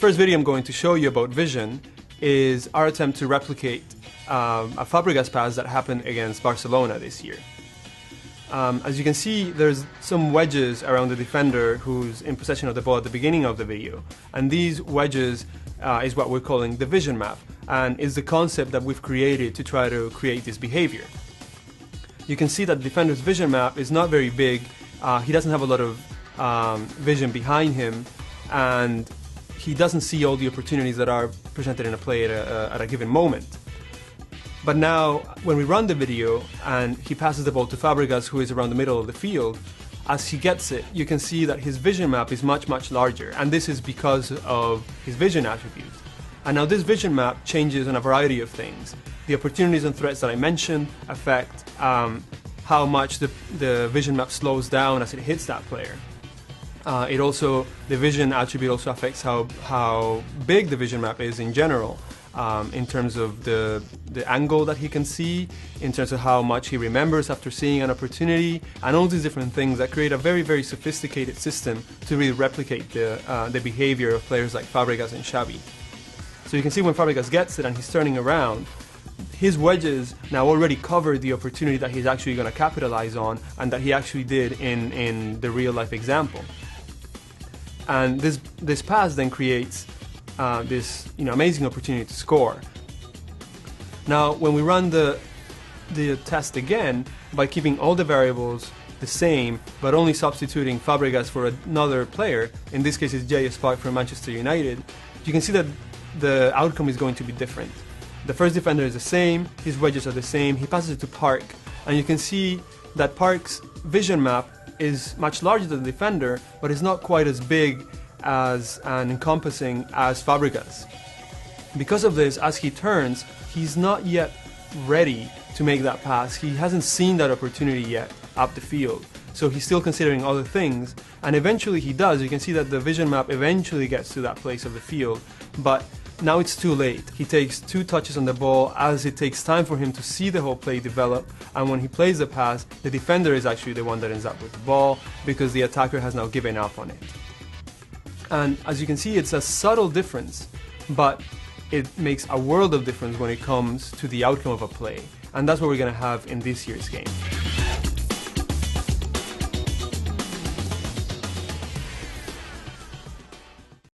first video I'm going to show you about vision is our attempt to replicate a Fabregas pass that happened against Barcelona this year. As you can see, there's some wedges around the defender who's in possession of the ball at the beginning of the video, and these wedges is what we're calling the vision map, and is the concept that we've created to try to create this behavior. You can see that the defender's vision map is not very big. He doesn't have a lot of vision behind him, and he doesn't see all the opportunities that are presented in a play at a given moment. But now, when we run the video and he passes the ball to Fabregas, who is around the middle of the field, as he gets it, you can see that his vision map is much, much larger, and this is because of his vision attribute. And now this vision map changes on a variety of things. The opportunities and threats that I mentioned affect how much the vision map slows down as it hits that player. The vision attribute also affects how big the vision map is in general, in terms of the angle that he can see, in terms of how much he remembers after seeing an opportunity, and all these different things that create a very, very sophisticated system to really replicate the behavior of players like Fabregas and Xavi. So you can see when Fabregas gets it and he's turning around, his wedges now already cover the opportunity that he's actually going to capitalize on, and that he actually did in the real life example. And this pass then creates this amazing opportunity to score. Now, when we run the test again, by keeping all the variables the same, but only substituting Fabregas for another player, in this case it's J.S. Park from Manchester United, you can see that the outcome is going to be different. The first defender is the same, his wedges are the same, he passes it to Park, and you can see that Park's vision map is much larger than the defender, but it's not quite as big as and encompassing as Fabregas. Because of this, as he turns, he's not yet ready to make that pass. He hasn't seen that opportunity yet up the field, so he's still considering other things, and eventually he does. You can see that the vision map eventually gets to that place of the field, but now it's too late. He takes 2 touches on the ball, as it takes time for him to see the whole play develop, and when he plays the pass, the defender is actually the one that ends up with the ball, because the attacker has now given up on it. And as you can see, it's a subtle difference, but it makes a world of difference when it comes to the outcome of a play, and that's what we're going to have in this year's game.